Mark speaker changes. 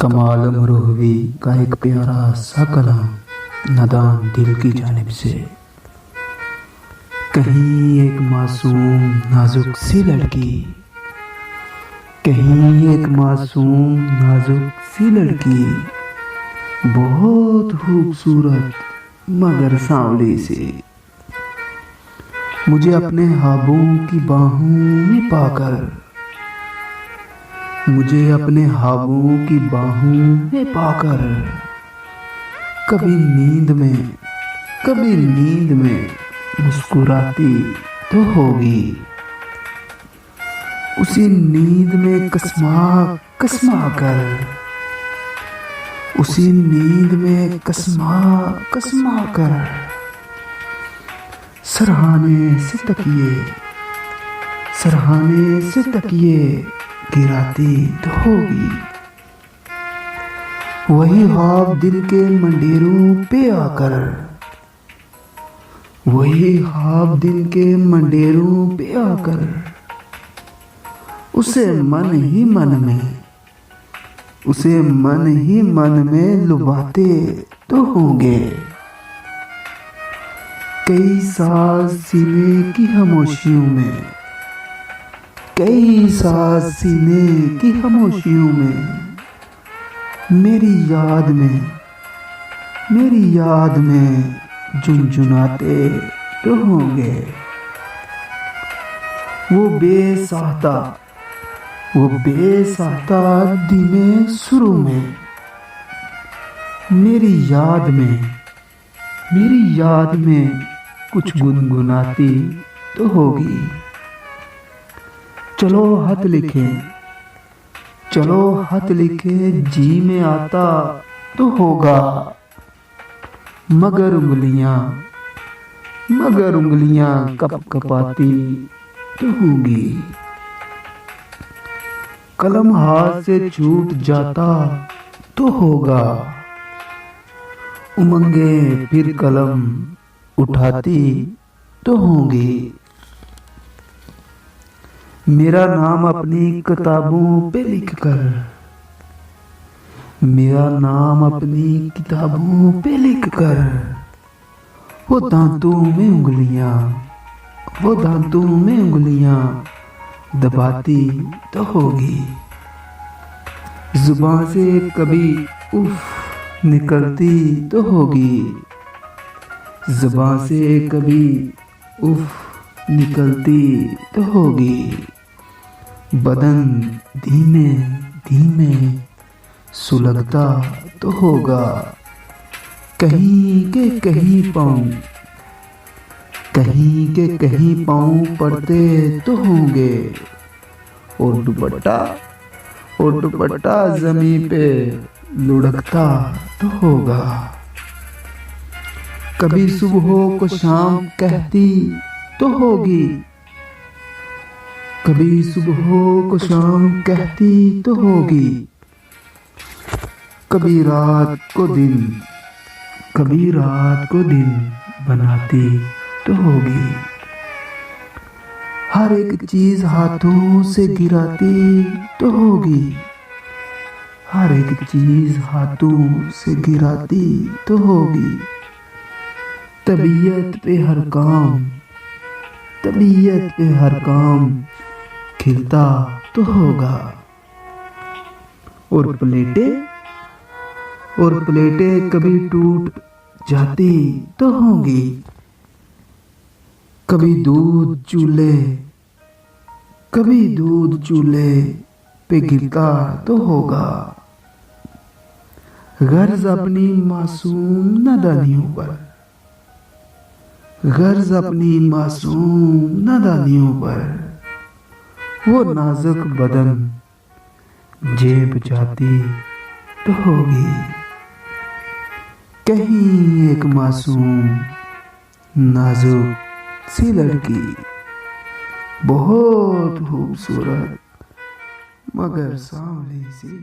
Speaker 1: کمال امروہوی کا ایک پیارا سا کلام نادان دل کی جانب سے۔ کہیں ایک معصوم نازک سی لڑکی، کہیں ایک معصوم نازک سی لڑکی، بہت خوبصورت مگر سانولی سی، مجھے اپنے خوابوں کی باہوں میں پا کر، مجھے اپنے خوابوں کی باہوں میں پا کر، کبھی نیند میں مسکراتی تو ہوگی، اسی نیند میں کسما کر، اسی نیند میں کسما کر، سرہانے سے تکیے گراتی تو ہوگی، وہی خواب دل کے منڈیروں پہ آ کر، وہی خواب دل کے منڈیروں پہ آ کر، اسے من ہی من میں لباتے تو ہوں گے، کئی ساز سینے کی خاموشیوں میں، کئی ساز سینے کی خاموشیوں میں، میری یاد میں جنجناتے تو ہوں گے، وہ بے ساختہ دن سرو میں، میری یاد میں کچھ گنگناتی تو ہوگی، چلو خط لکھے جی میں آتا تو ہوگا، مگر انگلیاں کپاتی تو ہوں گی، قلم ہاتھ سے چھوٹ جاتا تو ہوگا، امنگیں پھر قلم اٹھاتی تو ہوں گی، میرا نام اپنی کتابوں پہ لکھ کر، میرا نام اپنی کتابوں پہ لکھ کر، وہ دانتوں میں انگلیاں دباتی تو ہوگی، زبان سے کبھی اف نکلتی تو ہوگی، زبان سے کبھی اف نکلتی تو ہوگی، بدن دھیمے سلگتا تو ہوگا، کہیں کے کہیں پاؤں پڑتے تو ہوں گے، اور دوپٹہ زمین پہ لڑکتا تو ہوگا، کبھی صبح کو شام کہتی تو ہوگی، کبھی صبح کو شام کہتی تو ہوگی، کبھی رات کو دن بناتی تو ہوگی، ہر ایک چیز ہاتھوں سے گراتی تو ہوگی، ہر ایک چیز ہاتھوں سے گراتی تو ہوگی، طبیعت پہ ہر کام کھلتا تو ہوگا، اور پلیٹیں کبھی ٹوٹ جاتی تو ہوں گی، کبھی دودھ چولہے پہ گرتا تو ہوگا، غرض اپنی معصوم نادانیوں پر، وہ نازک بدن جیب جاتی تو ہوگی، کہیں ایک معصوم نازک سی لڑکی، بہت خوبصورت مگر سانولی سی۔